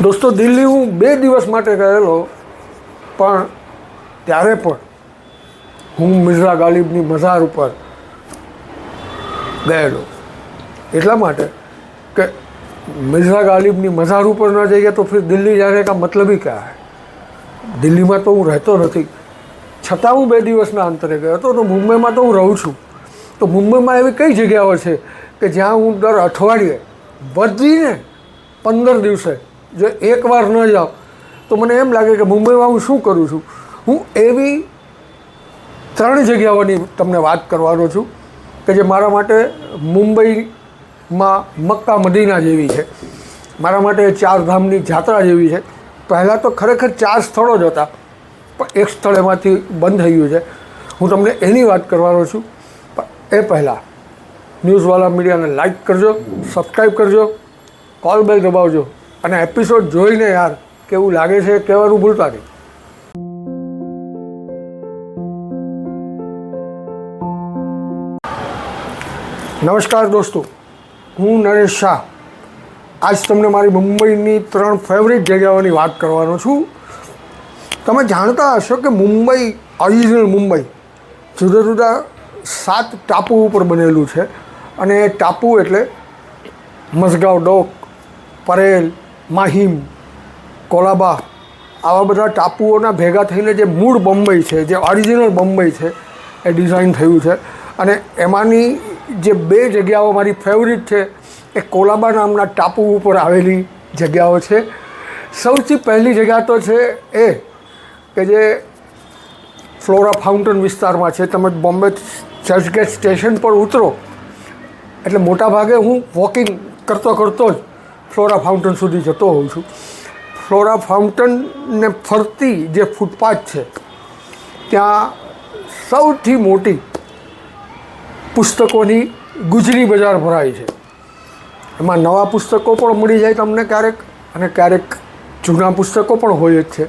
દોસ્તો, દિલ્હી હું 2 દિવસ માટે ગયેલો, પણ ત્યારે પણ હું મિર્ઝા ગાલિબની મઝાર ઉપર ગયેલો એટલા માટે કે મિર્ઝા ગાલિબની મઝાર ઉપર ન જઈએ તો ફિર દિલ્હી જાને કા મતલબ ही क्या है। દિલ્હીમાં તો હું રહેતો નથી, છતાં હું 2 દિવસના અંતરે ગયો હતો. તો મુંબઈમાં તો હું રહું છું. તો મુંબઈમાં એવી કઈ જગ્યાઓ છે કે જ્યાં હું દર અઠવાડિયે વધીને 15 દિવસે જો એકવાર ન જાઉં તો મને એમ લાગે કે મુંબઈમાં હું શું કરું છું. હું એવી 3 જગ્યાઓની તમને વાત કરવાનો છું કે જે મારા માટે મુંબઈમાં મક્કા મદીના જેવી છે, મારા માટે 4 ધામની જાત્રા જેવી છે. પહેલાં તો ખરેખર 4 સ્થળો જ હતા, પણ એક સ્થળ એમાંથી બંધ થઈ ગયું છે. હું તમને એની વાત કરવાનો છું. પણ એ પહેલાં ન્યૂઝવાલા મીડિયાને લાઈક કરજો, સબસ્ક્રાઈબ કરજો, કોલ બેલ દબાવજો અને એપિસોડ જોઈને યાર કેવું લાગે છે કહેવાનું ભૂલતા નહીં. નમસ્કાર દોસ્તો, હું નરેશ શાહ. આજ તમને મારી મુંબઈની 3 ફેવરિટ જગ્યાઓની વાત કરવાનો છું. તમે જાણતા હશો કે મુંબઈ, ઓરિજિનલ મુંબઈ જુદા જુદા 7 ટાપુ ઉપર બનેલું છે. અને એ ટાપુ એટલે મઝગાંવ ડોક, પરેલ, માહિમ, કોલાબા, આવા બધા ટાપુઓના ભેગા થઈને જે મૂળ બોમ્બઈ છે, જે ઓરિજિનલ બોમ્બઈ છે, એ ડિઝાઇન થયું છે. અને એમાંની જે 2 જગ્યાઓ મારી ફેવરિટ છે એ કોલાબા નામના ટાપુ ઉપર આવેલી જગ્યાઓ છે. સૌથી પહેલી જગ્યા તો છે એ કે જે ફ્લોરા ફાઉન્ટેન વિસ્તારમાં છે. તમે બોમ્બે ચર્ચગેટ સ્ટેશન પર ઉતરો એટલે મોટાભાગે હું વોકિંગ કરતો જ ફ્લોરા ફાઉન્ટેન સુધી જતો હોઉં છું. ફ્લોરા ફાઉન્ટેનને ફરતી જે ફૂટપાથ છે ત્યાં સૌથી મોટી પુસ્તકોની ગુજરી બજાર ભરાય છે. એમાં નવા પુસ્તકો પણ મળી જાય તમને ક્યારેક, અને ક્યારેક જૂના પુસ્તકો પણ હોય જ છે.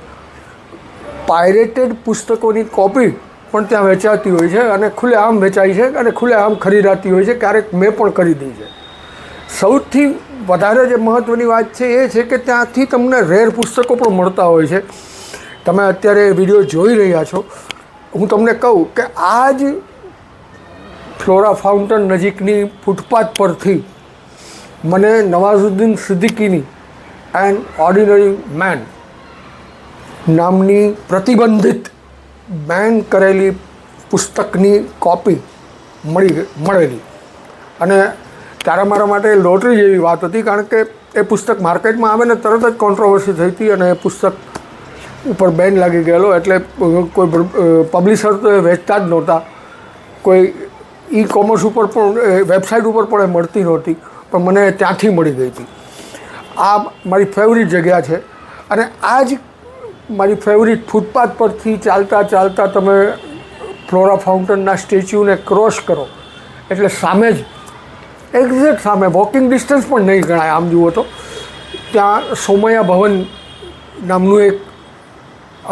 પાયરેટેડ પુસ્તકોની કોપી પણ ત્યાં વેચાતી હોય છે અને ખુલ્લેઆમ વેચાય છે અને ખુલ્લેઆમ ખરીદાતી હોય છે. ક્યારેક મેં પણ ખરીદી છે. સૌથી વધારે જે મહત્ત્વની વાત છે એ છે કે ત્યાંથી તમને રેર પુસ્તકો પણ મળતા હોય છે. તમે અત્યારે વિડીયો જોઈ રહ્યા છો, હું તમને કહું કે આ જ ફ્લોરા ફાઉન્ટેન નજીકની ફૂટપાથ પરથી મને નવાઝુદ્દીન સિદ્દીકીની એન ઓર્ડિનરી મેન નામની પ્રતિબંધિત બેન કરેલી પુસ્તકની કોપી મળેલી. અને ત્યારે મારા માટે લોટરી જેવી વાત હતી, કારણ કે એ પુસ્તક માર્કેટમાં આવે ને તરત જ કોન્ટ્રોવર્સી થઈ હતી અને એ પુસ્તક ઉપર બેન લાગી ગયેલો. એટલે કોઈ પબ્લિશર તો એ વેચતા જ નહોતા, કોઈ ઈ કોમર્સ ઉપર પણ, વેબસાઇટ ઉપર પણ એ મળતી નહોતી, પણ મને ત્યાંથી મળી ગઈ હતી. આ મારી ફેવરિટ જગ્યા છે. અને આ જ મારી ફેવરિટ ફૂટપાથ પરથી ચાલતા તમે ફ્લોરા ફાઉન્ટેનના સ્ટેચ્યુને ક્રોસ કરો એટલે સામે જ, એક્ઝેક્ટ સામે, વોકિંગ ડિસ્ટન્સ પણ નહીં ગણાય આમ જુઓ તો, ત્યાં સોમૈયા ભવન નામનું એક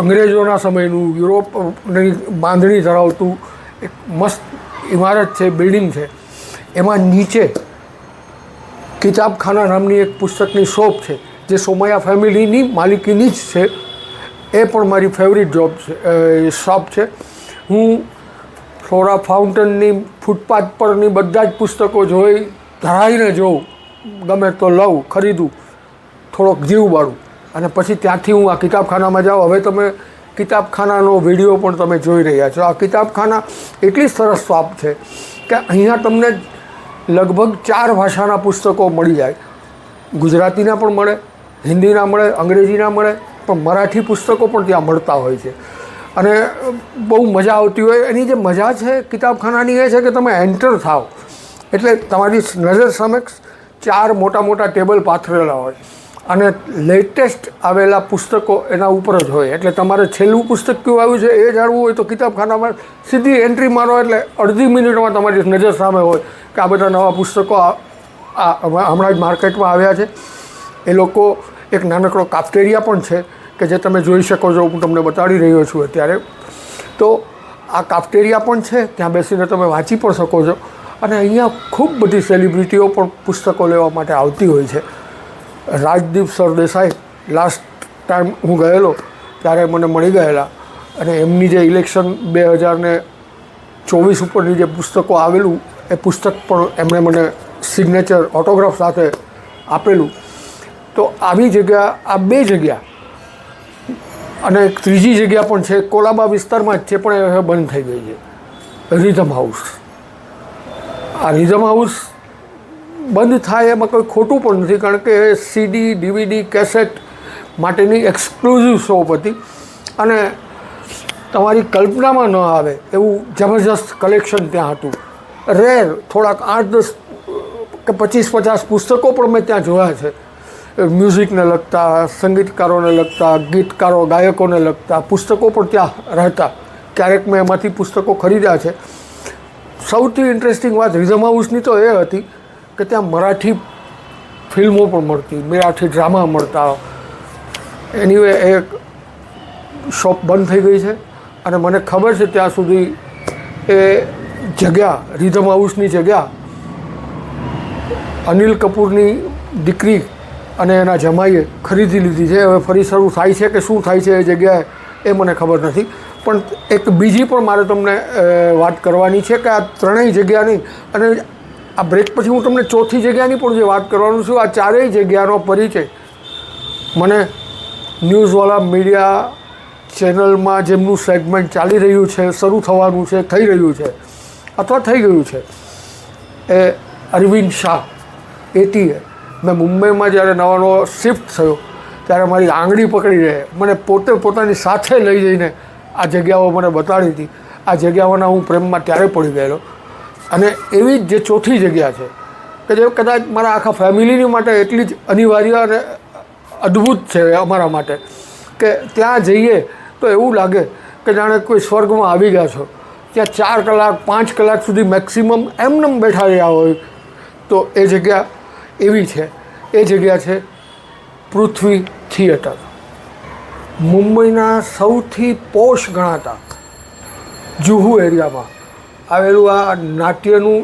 અંગ્રેજોના સમયનું યુરોપની બાંધણી ધરાવતું એક મસ્ત ઇમારત છે, બિલ્ડિંગ છે. એમાં નીચે કિતાબખાના નામની એક પુસ્તકની શોપ છે જે સોમૈયા ફેમિલીની માલિકીની જ છે. એ પણ મારી ફેવરિટ શોપ છે. હું ફ્લોરા ફાઉન્ટેનની ફૂટપાથ પરની બધા જ પુસ્તકો જોઈ ધરાઈને જોઉં, ગમે તો લઉં, ખરીદું, થોડોક જીવ બાળું અને પછી ત્યાંથી હું આ કિતાબખાનામાં જાઉં. હવે તમે કિતાબખાનાનો વિડીયો પણ તમે જોઈ રહ્યા છો. આ કિતાબખાના એટલી સરસ શોપ છે કે અહીંયા તમને લગભગ 4 ભાષાના પુસ્તકો મળી જાય. ગુજરાતીના પણ મળે, હિન્દીના મળે, અંગ્રેજીના મળે, પણ મરાઠી પુસ્તકો પણ ત્યાં મળતા હોય છે. અને બહુ મજા આવતી હોય. એની જે મજા છે કિતાબખાનાની એ છે કે તમે એન્ટર થાવ એટલે તમારી નજર સમક્ષ 4 મોટા ટેબલ પાથરેલા હોય અને લેટેસ્ટ આવેલા પુસ્તકો એના ઉપર જ હોય. એટલે તમારે છેલ્લું પુસ્તક કયું આવ્યું છે એ જાણવું હોય તો કિતાબખાનામાં સીધી એન્ટ્રી મારો એટલે અડધી મિનિટમાં તમારી નજર સામે હોય કે આ બધા નવા પુસ્તકો હમણાં જ માર્કેટમાં આવ્યા છે. એ લોકો એક નાનકડો કાફ્ટેરિયા પણ છે કે જે તમે જોઈ શકો છો, હું તમને બતાડી રહ્યો છું અત્યારે. તો આ કાફ્ટેરિયા પણ છે, ત્યાં બેસીને તમે વાંચી પણ શકો છો. અને અહીંયા ખૂબ બધી સેલિબ્રિટીઓ પણ પુસ્તકો લેવા માટે આવતી હોય છે. રાજદીપ સરદેસાઈ લાસ્ટ ટાઈમ હું ગયેલો ત્યારે મને મળી ગયેલા, અને એમની જે ઇલેક્શન 2024 ઉપરની જે પુસ્તકો આવેલું એ પુસ્તક પણ એમણે મને સિગ્નેચર ઓટોગ્રાફ સાથે આપેલું. તો આવી જગ્યા, આ 2 જગ્યા અને એક ત્રીજી જગ્યા પણ છે, કોલાબા વિસ્તારમાં જ છે, પણ એ હવે બંધ થઈ ગઈ છે, રિધમ હાઉસ. આ રિધમ હાઉસ બંધ થાય એમાં કોઈ ખોટું પણ નથી, કારણ કે એ CD, DVD, કેસેટ માટેની એક્સક્લુઝિવ શોપ હતી, અને તમારી કલ્પનામાં ન આવે એવું જબરજસ્ત કલેક્શન ત્યાં હતું. રેર થોડાક 8-10 કે 25-50 પુસ્તકો પણ મેં ત્યાં જોયા છે, મ્યુઝિકને લગતા, સંગીતકારોને લગતા, ગીતકારો, ગાયકોને લગતા પુસ્તકો પણ ત્યાં રહેતા. ક્યારેક મેં એમાંથી પુસ્તકો ખરીદ્યા છે. સૌથી ઇન્ટરેસ્ટિંગ વાત રિધમ હાઉસની તો એ હતી કે ત્યાં મરાઠી ફિલ્મો પણ મળતી, મરાઠી ડ્રામા મળતા. એનીવે એ શોપ બંધ થઈ ગઈ છે, અને મને ખબર છે ત્યાં સુધી એ જગ્યા, રિધમ હાઉસની જગ્યા અનિલ કપૂરની દીકરી અને એના જમાઈએ ખરીદી લીધી છે. હવે ફરી શરૂ થાય છે કે શું થાય છે એ જગ્યાએ એ મને ખબર નથી. પણ એક બીજી પણ મારે તમને વાત કરવાની છે કે આ ત્રણેય જગ્યાની, અને આ બ્રેક પછી હું તમને ચોથી જગ્યાની પણ જે વાત કરવાનું છું, આ ચારેય જગ્યાનો પરિચય મને ન્યૂઝવાલા મીડિયા ચેનલમાં જેમનું સેગમેન્ટ ચાલી રહ્યું છે, શરૂ થવાનું છે, થઈ રહ્યું છે અથવા થઈ ગયું છે, એ અરવિંદ શાહ એટીએ. મેં મુંબઈમાં જ્યારે નવો શિફ્ટ થયો ત્યારે મારી આંગળી પકડી રહે, મને પોતાની સાથે લઈ જઈને આ જગ્યાઓ મને બતાડી હતી. આ જગ્યાઓના હું પ્રેમમાં ત્યારે પડી ગયેલો. અને એવી જ જે ચોથી જગ્યા છે કે જે કદાચ મારા આખા ફેમિલીની માટે એટલી જ અનિવાર્ય અને અદ્ભુત છે અમારા માટે કે ત્યાં જઈએ તો એવું લાગે કે જાણે કોઈ સ્વર્ગમાં આવી ગયા છો. ત્યાં 4 કલાક 5 કલાક સુધી મેક્સિમમ એમનેમ બેઠા રહ્યા હોય. તો એ જગ્યા એવી છે, એ જગ્યા છે પૃથ્વી થિયેટર. મુંબઈના સૌથી પોશ ગણાતા જુહુ એરિયામાં આવેલું આ નાટ્યનું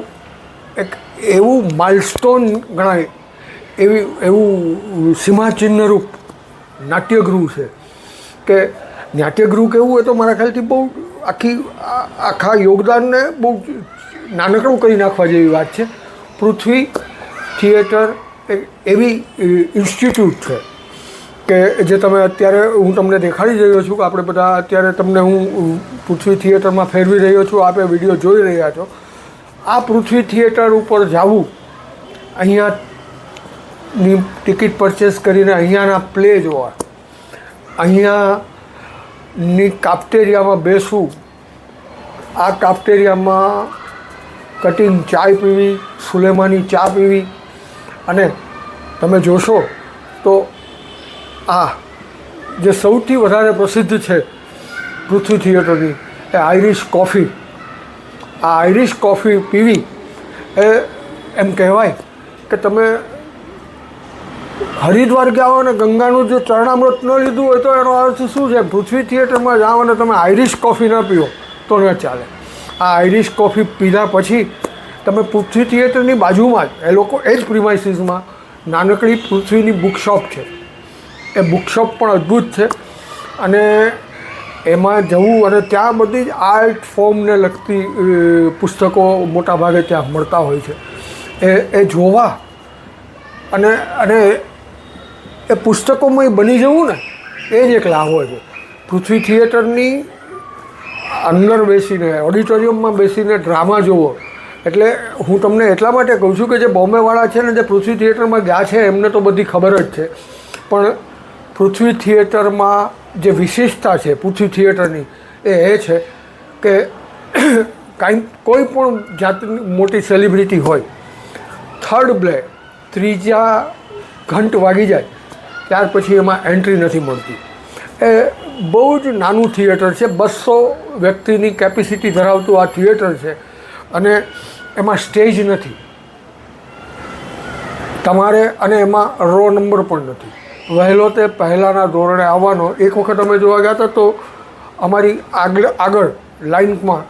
એક એવું માઇલસ્ટોન ગણાય એવું સીમાચિહ્નરૂપ નાટ્યગૃહ છે કે નાટ્યગૃહ કેવું હોય તો મારા ખ્યાલથી બહુ આખા યોગદાનને બહુ નાનકડું કરી નાખવા જેવી વાત છે. પૃથ્વી થિયેટર એવી ઇન્સ્ટિટ્યૂટ છે કે જે તમે અત્યારે હું તમને દેખાડી રહ્યો છું કે આપણે બધા અત્યારે તમને હું પૃથ્વી થિયેટરમાં ફેરવી રહ્યો છું, આપણે વિડીયો જોઈ રહ્યા છો. આ પૃથ્વી થિયેટર ઉપર જવું, અહીંયાની ટિકિટ પરચેસ કરીને અહીંયાના પ્લે જોવા, અહીંયાની કાફ્ટેરિયામાં બેસવું, આ કાફ્ટેરિયામાં કટિંગ ચાય પીવી, સુલેમાની ચા પીવી, અને તમે જોશો તો આ જે સૌથી વધારે પ્રસિદ્ધ છે પૃથ્વી થિયેટરની એ આઈરિશ કોફી. આ આઈરિશ કોફી પીવી એ એમ કહેવાય કે તમે હરિદ્વાર ગયા હો અને ગંગાનું જો ચરણામૃત ન લીધું હોય તો એનો અર્થ શું છે? પૃથ્વી થિયેટરમાં જાઓ અને તમે આઈરિશ કોફી ન પીઓ તો ન ચાલે. આ આઈરિશ કોફી પીધા પછી તમે પૃથ્વી થિયેટરની બાજુમાં જ એ લોકો એ જ પ્રિમાઇસીસમાં નાનકડી પૃથ્વીની બુકશોપ છે. એ બુકશોપ પણ અદ્ભુત છે, અને એમાં જવું અને ત્યાં બધી જ આર્ટ ફોર્મને લગતી પુસ્તકો મોટાભાગે ત્યાં મળતા હોય છે. એ જોવા અને એ પુસ્તકોમાં બની જવું ને એ જ એક લાભો છે. પૃથ્વી થિયેટરની અંદર બેસીને, ઓડિટોરિયમમાં બેસીને ડ્રામા જોવો. એટલે હું તમને એટલા માટે કહું છું કે જે બોમ્બેવાળા છે ને, જે પૃથ્વી થિયેટરમાં ગયા છે એમને તો બધી ખબર જ છે, પણ પૃથ્વી થિયેટરમાં જે વિશેષતા છે પૃથ્વી થિયેટરની એ છે કે કોઈ પણ જાતની મોટી સેલિબ્રિટી હોય, થર્ડ પ્લે, ત્રીજા ઘંટ વાગી જાય ત્યાર પછી એમાં એન્ટ્રી નથી મળતી. એ બહુ જ નાનું થિયેટર છે, 200 વ્યક્તિની કેપેસિટી ધરાવતું આ થિયેટર છે, અને એમાં સ્ટેજ નથી તમારે, અને એમાં રો નંબર પણ નથી. વહેલો તે પહેલાંના ધોરણે આવવાનો. એક વખત અમે જોવા ગયા હતા તો અમારી આગળ લાઇનમાં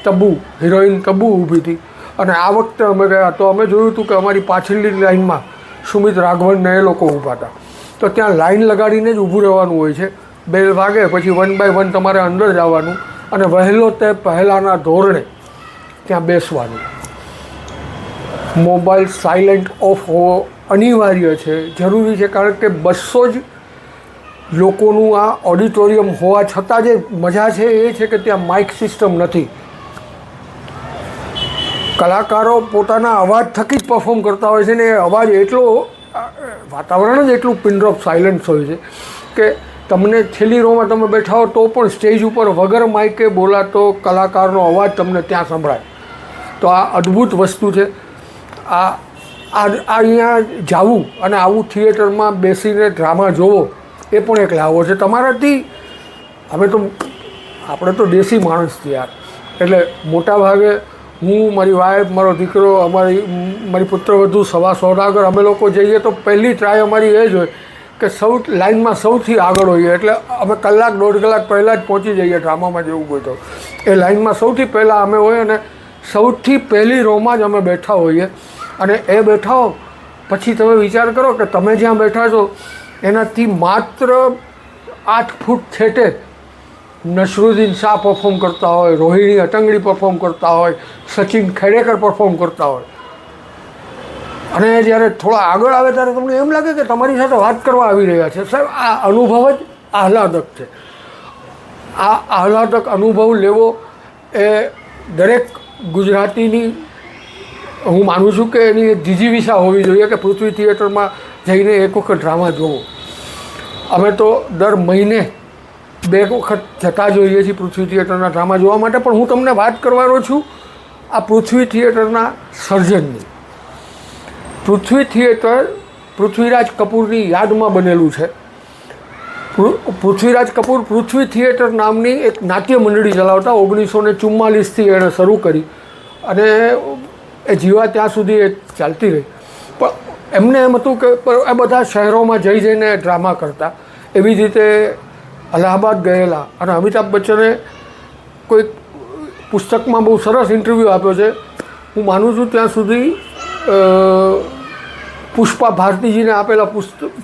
તબ્બુ, હિરોઈન તબ્બુ ઊભી હતી, અને આ વખતે અમે ગયા તો અમે જોયું હતું કે અમારી પાછળની લાઇનમાં સુમિત રાઘવન ને એ લોકો ઊભા હતા. તો ત્યાં લાઈન લગાડીને જ ઊભું રહેવાનું હોય છે. બેલ વાગે પછી 1 બાય 1 તમારે અંદર જવાનું અને વહેલો તે પહેલાંના ધોરણે ત્યાં બેસવાનું. મોબાઈલ સાયલેન્ટ ઓફ હોવો અનિવાર્ય છે, જરૂરી છે, કારણ કે 200 જ લોકોનું આ ઓડિટોરિયમ હોવા છતાં જે મજા છે એ છે કે ત્યાં માઇક સિસ્ટમ નથી. કલાકારો પોતાના અવાજ થકી જ પરફોર્મ કરતા હોય છે ને એ અવાજ એટલો, વાતાવરણ જ એટલું પિનડ્રોપ સાયલન્સ હોય છે કે તમને છેલ્લી રોમાં તમે બેઠા હો તો પણ સ્ટેજ ઉપર વગર માઇકે બોલાતો કલાકારનો અવાજ તમને ત્યાં સંભળાય. તો આ અદ્ભુત વસ્તુ છે. આ અહીંયા જવું અને આવું થિયેટરમાં બેસીને ડ્રામા જોવો એ પણ એક લાવો છે તમારાથી. આપણે તો દેશી માણસ છીએ યાર, એટલે મોટા ભાગે હું, મારી વાઈફ, મારો દીકરો, મારી પુત્રવધુ, સવા સોદાગર, અમે લોકો જઈએ તો પહેલી ટ્રાય અમારી એ જ હોય કે લાઈનમાં સૌથી આગળ હોઈએ. એટલે અમે 1-1.5 કલાક પહેલાં જ પહોંચી જઈએ ડ્રામામાં જેવું હોય તો. એ લાઈનમાં સૌથી પહેલાં અમે હોય અને સૌથી પહેલી રોમાં જ અમે બેઠા હોઈએ. અને એ બેઠા હો પછી તમે વિચાર કરો કે તમે જ્યાં બેઠા છો એનાથી માત્ર 8 ફૂટ છેટે નસરુદ્દીન શાહ પરફોર્મ કરતા હોય, રોહિણી અટંગડી પરફોર્મ કરતા હોય, સચિન ખેડેકર પરફોર્મ કરતા હોય. અને જ્યારે થોડા આગળ આવે ત્યારે તમને એમ લાગે કે તમારી સાથે વાત કરવા આવી રહ્યા છે. સાહેબ, આ અનુભવ જ આહલાદક છે. આ આહલાદક અનુભવ લેવો એ દરેક ગુજરાતીની, હું માનું છું કે એની જીજીવિષા હોવી જોઈએ કે પૃથ્વી થિયેટરમાં જઈને એક વખત ડ્રામા જોવો. અમે તો દર મહિને 2 વખત જતા જોઈએ છીએ પૃથ્વી થિયેટરના ડ્રામા જોવા માટે. પણ હું તમને વાત કરવાનો છું આ પૃથ્વી થિયેટરના સર્જનની. પૃથ્વી થિયેટર પૃથ્વીરાજ કપૂરની યાદમાં બનેલું છે. પૃથ્વીરાજ કપૂર પૃથ્વી થિયેટર નામની એક નાટ્ય મંડળી ચલાવતા. 1944થી એણે શરૂ કરી અને એ જીવા ત્યાં સુધી એ ચાલતી રહી. પણ એમને એમ હતું કે એ બધા શહેરોમાં જઈને ડ્રામા કરતા. એવી જ રીતે અલ્હાબાદ ગયેલા અને અમિતાભ બચ્ચને કોઈ પુસ્તકમાં બહુ સરસ ઇન્ટરવ્યૂ આપ્યો છે. હું માનું છું ત્યાં સુધી પુષ્પા ભારતીજીને આપેલા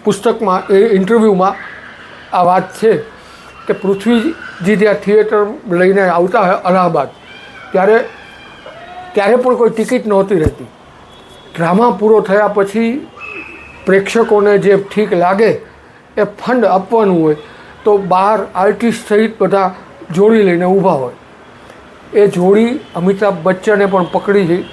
પુસ્તકમાં, એ ઇન્ટરવ્યૂમાં આ વાત છે કે પૃથ્વીજી ત્યાં થિયેટર લઈને આવતા હોય અલ્હાબાદ, ત્યારે પણ કોઈ ટિકિટ નહોતી રહેતી. ડ્રામા પૂરો થયા પછી પ્રેક્ષકોને જે ઠીક લાગે એ ફંડ આપવાનું હોય તો બહાર આર્ટિસ્ટ સહિત બધા જોડી લઈને ઊભા હોય. એ જોડી અમિતાભ બચ્ચને પણ પકડી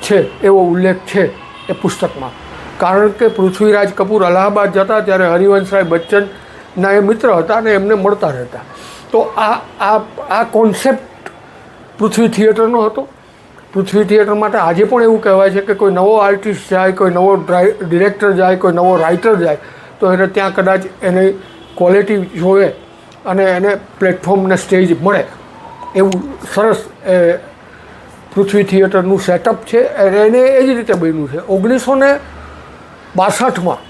છે એવો ઉલ્લેખ છે એ પુસ્તકમાં. કારણ કે પૃથ્વીરાજ કપૂર અલ્હાબાદ જતા ત્યારે હરિવંશરાય બચ્ચનના એ મિત્ર હતા અને એમને મળતા રહેતા. તો આ કોન્સેપ્ટ પૃથ્વી થિયેટરનો હતો. પૃથ્વી થિયેટર માટે આજે પણ એવું કહેવાય છે કે કોઈ નવો આર્ટિસ્ટ જાય, કોઈ નવો ડિરેક્ટર જાય, કોઈ નવો રાઇટર જાય તો એને ત્યાં કદાચ એની ક્વોલિટી જોવે અને એને પ્લેટફોર્મને સ્ટેજ મળે એવું સરસ એ પૃથ્વી થિયેટરનું સેટઅપ છે. એને એ જ રીતે બન્યું છે. 1962માં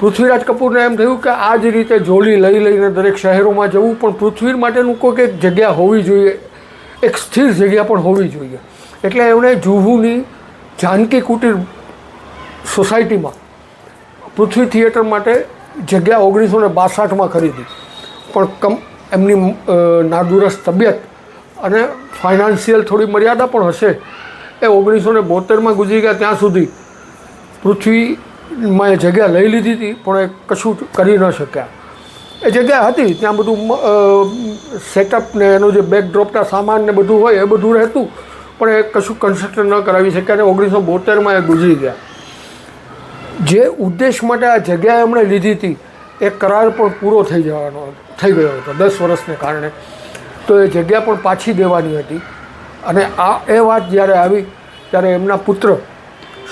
પૃથ્વીરાજ કપૂરને એમ થયું કે આ જ રીતે જોડી લઈને દરેક શહેરોમાં જવું, પણ પૃથ્વી માટેનું કોઈક એક જગ્યા હોવી જોઈએ, એક સ્થિર જગ્યા પણ હોવી જોઈએ. એટલે એમણે જુહુની જાનકી કુટીર સોસાયટીમાં પૃથ્વી થિયેટર માટે જગ્યા 1962માં ખરીદી. પણ એમની નાદુરસ્ત તબિયત અને ફાઇનાન્શિયલ થોડી મર્યાદા પણ હશે. એ 1972માં ગુજરી ગયા ત્યાં સુધી પૃથ્વીમાં એ જગ્યા લઈ લીધી હતી, પણ એ કશું કરી ન શક્યા. એ જગ્યા હતી ત્યાં બધું સેટઅપ ને એનો જે બેકડ્રોપના સામાન ને બધું હોય એ બધું રહેતું, પણ એ કશું કન્સ્ટ્રક્શન ન કરાવી શક્યા અને 1972માં એ ગુજરી ગયા. જે ઉદ્દેશ માટે આ જગ્યા એમણે લીધી હતી એ કરાર પણ પૂરો થઈ ગયો હતો 10 વર્ષને કારણે. તો એ જગ્યા પણ પાછી દેવાની હતી. અને એ વાત જ્યારે આવી ત્યારે એમના પુત્ર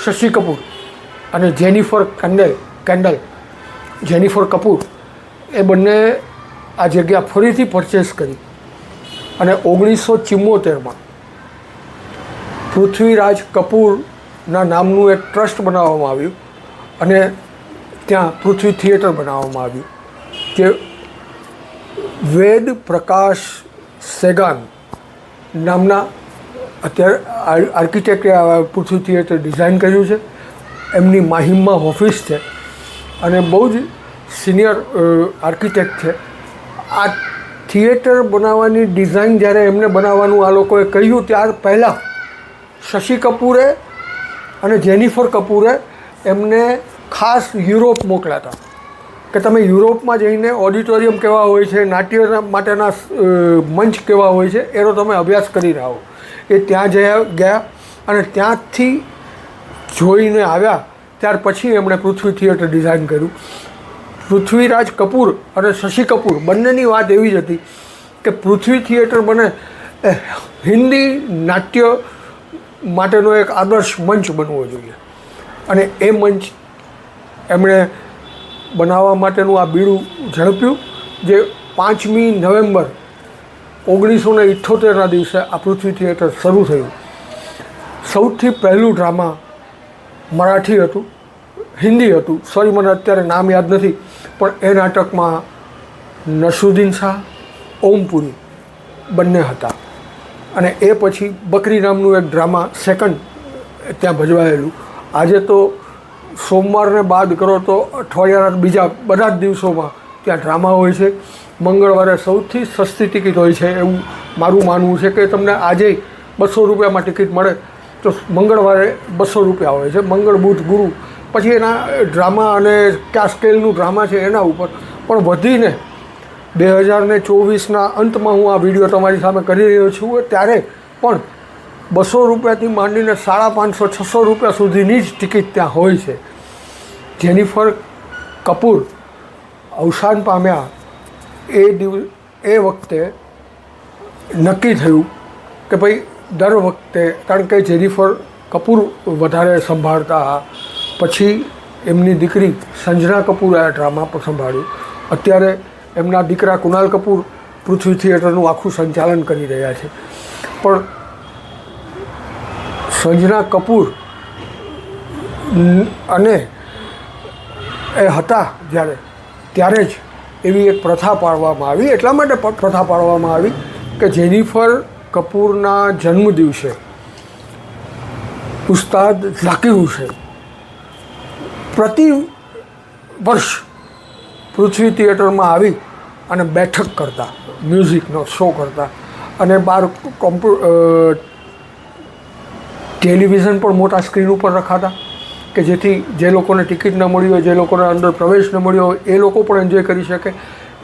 શશી કપૂર અને જેનિફર કપૂર એ બંને આ જગ્યા ફરીથી પરચેસ કરી અને 1974માં પૃથ્વીરાજ કપૂરના નામનું એક ટ્રસ્ટ બનાવવામાં આવ્યું અને ત્યાં પૃથ્વી થિયેટર બનાવવામાં આવ્યું જે વેદ પ્રકાશ સેગાન નામના અત્યારે આર્કિટેક્ટે પૃથ્વી થિયેટર ડિઝાઇન કર્યું છે. એમની માહિમમાં ઓફિસ છે અને બહુ જ સિનિયર આર્કિટેક્ટ છે. આ થિયેટર બનાવવાની ડિઝાઇન જ્યારે એમને બનાવવાનું આ લોકોએ કહ્યું ત્યાર પહેલાં શશી કપૂરે અને જેનિફર કપૂરે એમને ખાસ યુરોપ મોકલ્યા હતા કે તમે યુરોપમાં જઈને ઓડિટોરિયમ કેવા હોય છે, નાટ્ય માટેના મંચ કેવા હોય છે એનો તમે અભ્યાસ કરી આવો. એ ત્યાં ગયા અને ત્યાંથી જોઈને આવ્યા. ત્યાર પછી એમણે પૃથ્વી થિયેટર ડિઝાઇન કર્યું. પૃથ્વીરાજ કપૂર અને શશી કપૂર બંનેની વાત એવી જ હતી કે પૃથ્વી થિયેટર બને એ હિન્દી નાટ્ય માટેનો એક આદર્શ મંચ બનવો જોઈએ અને એ મંચ એમણે બનાવવા માટેનું આ બીડું ઝડપ્યું. જે 5મી નવેમ્બર 1978ના દિવસે આ પૃથ્વી થિયેટર શરૂ થયું. સૌથી પહેલું ડ્રામા મરાઠી હતું, હિન્દી હતું, સોરી મને અત્યારે નામ યાદ નથી, પણ એ નાટકમાં નસરુદ્દીન શાહ, ઓમપુરી બંને હતા. અને એ પછી બકરી નામનું એક ડ્રામા સેકન્ડ ત્યાં ભજવાયેલું. આજે તો સોમવારને બાદ કરો તો અઠવાડિયાના બીજા બધા જ દિવસોમાં ત્યાં ડ્રામા હોય છે. મંગળવારે સૌથી સસ્તી ટિકિટ હોય છે એવું મારું માનવું છે કે તમને આજે 200 રૂપિયામાં ટિકિટ મળે તો મંગળવારે 200 રૂપિયા હોય છે. મંગળ, બુધ, ગુરુ પછી એના ડ્રામા અને કયા સ્કેલનું ડ્રામા છે એના ઉપર. પણ વધીને 2024ના અંતમાં હું આ વિડીયો તમારી સામે કરી રહ્યો છું ત્યારે પણ 200 રૂપિયાથી માંડીને 550-600 રૂપિયા સુધીની જ ટિકિટ ત્યાં હોય છે. જેનિફર કપૂર અવસાન પામ્યા એ વખતે નક્કી થયું કે ભાઈ દર વખતે, કારણ કે જેનિફર કપૂર વધારે સંભાળતા, પછી એમની દીકરી સંજના કપૂરે આ ડ્રામા પર સંભાળ્યું. અત્યારે એમના દીકરા કુનાલ કપૂર પૃથ્વી થિયેટરનું આખું સંચાલન કરી રહ્યા છે. પણ સંજના કપૂર અને એ હતા ત્યારે જ એવી એક પ્રથા પાડવામાં આવી. એટલા માટે પ્રથા પાડવામાં આવી કે જેનિફર કપૂરના જન્મ દિવસે ઉસ્તાદ ઝાકિર હુસૈન પ્રતિ વર્ષ પૃથ્વી થિયેટરમાં આવી અને બેઠક કરતા, મ્યુઝિકનો શો કરતા અને બહાર ટેલિવિઝન પણ મોટા સ્ક્રીન ઉપર રખાતા કે જેથી જે લોકોને ટિકિટ ન મળી હોય, જે લોકોને અંદર પ્રવેશ ન મળ્યો હોય એ લોકો પણ એન્જોય કરી શકે.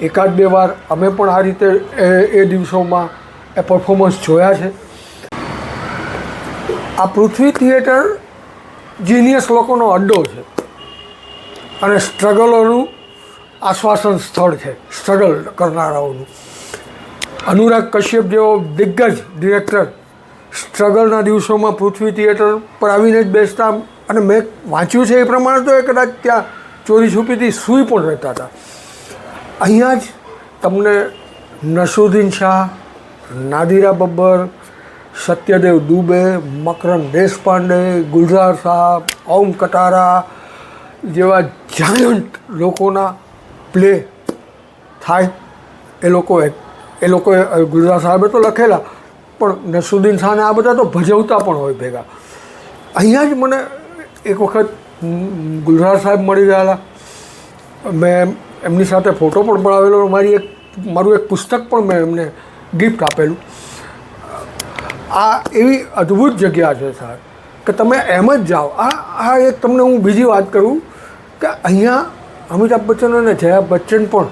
1-2 વાર અમે પણ આ રીતે એ દિવસોમાં એ પરફોર્મન્સ જોયા છે. આ પૃથ્વી થિયેટર જીનિયસ લોકોનો અડ્ડો છે અને સ્ટ્રગલોનું આશ્વાસન સ્થળ છે, સ્ટ્રગલ કરનારાઓનું. અનુરાગ કશ્યપ જેવો દિગ્ગજ ડિરેક્ટર સ્ટ્રગલના દિવસોમાં પૃથ્વી થિયેટર પર આવીને જ બેસતા અને મેં વાંચ્યું છે એ પ્રમાણે તો એ કદાચ ત્યાં ચોરી છુપીથી સૂઈ પણ રહેતા હતા. અહીંયા જ તમને નસરુદ્દીન શાહ, નાદિરા બબ્બર, સત્યદેવ દુબે, મકરંદ દેશપાંડે, ગુલઝાર સાહબ, ઓમ કટારા જેવા જાયન્ટ લોકોના પ્લે થાય. એ લોકોએ ગુલઝાર સાહેબે તો લખેલા, પણ નસરુદ્દીન શાહને આ બધા તો ભજવતા પણ હોય ભેગા. અહીંયા જ મને એક વખત ગુલઝાર સાહેબ મળી ગયેલા. મેં એમની સાથે ફોટો પણ પડાવેલો. મારું એક પુસ્તક પણ મેં એમને ગિફ્ટ આપેલું. આ એવી અદ્ભુત જગ્યા છે સાહેબ કે તમે એમ જ જાઓ. આ એક તમને હું બીજી વાત કરું કે અહીંયા અમિતાભ બચ્ચન અને જયા બચ્ચન પણ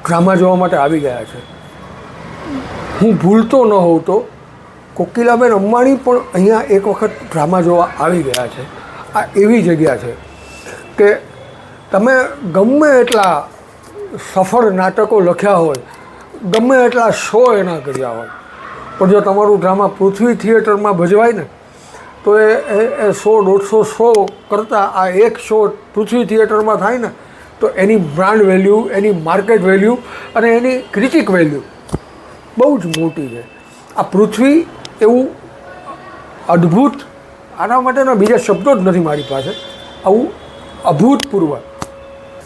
ડ્રામા જોવા માટે આવી ગયા છે. હું ભૂલતો ન હોઉં તો કોકિલાબેન અંબાણી પણ અહીંયા એક વખત ડ્રામા જોવા આવી ગયા છે. આ એવી જગ્યા છે કે તમે ગમે એટલા સફળ નાટકો લખ્યા હોય, ગમે એટલા શો એના કર્યા હોય, પણ જો તમારું ડ્રામા પૃથ્વી થિયેટરમાં ભજવાય ને તો એ 100-150 શો કરતાં આ એક શો પૃથ્વી થિયેટરમાં થાય ને તો એની બ્રાન્ડ વેલ્યુ, એની માર્કેટ વેલ્યુ અને એની ક્રિટિક વેલ્યુ બહુ જ મોટી છે. આ પૃથ્વી એવું અદ્ભુત, આના માટેના બીજા શબ્દો જ નથી મારી પાસે, આવું અભૂતપૂર્વ.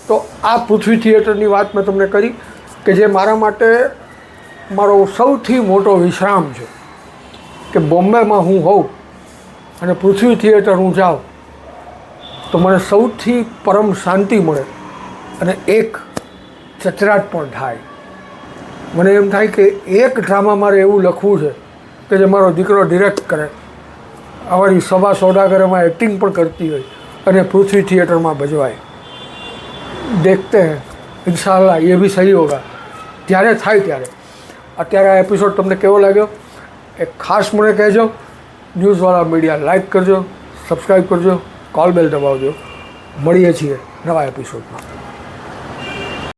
તો આ પૃથ્વી થિયેટરની વાત મેં તમને કરી કે જે મારા માટે મારો સૌથી મોટો વિશ્રામ છે કે બોમ્બેમાં હું હોઉં અને પૃથ્વી થિયેટર હું જાઉં તો મને સૌથી પરમ શાંતિ મળે અને એક ચચરાટ પણ થાય. મને એમ થાય કે એક ડ્રામા મારે એવું લખવું છે કે જે મારો દીકરો ડિરેક્ટ કરે, અમારી સભા સોદાગરમાં એક્ટિંગ પણ કરતી હોય અને પૃથ્વી થિયેટરમાં ભજવાય. દેખતે હૈ, ઇન્શાલ્લાહ એ બી સહી હોગા. ત્યારે થાય ત્યારે. અત્યારે આ એપિસોડ તમને કેવો લાગ્યો એ ખાસ મને કહેજો. ન્યૂઝવાળા મીડિયા લાઈક કરજો, સબસ્ક્રાઈબ કરજો, કોલ બેલ દબાવજો. મળીએ છીએ નવા એપિસોડમાં.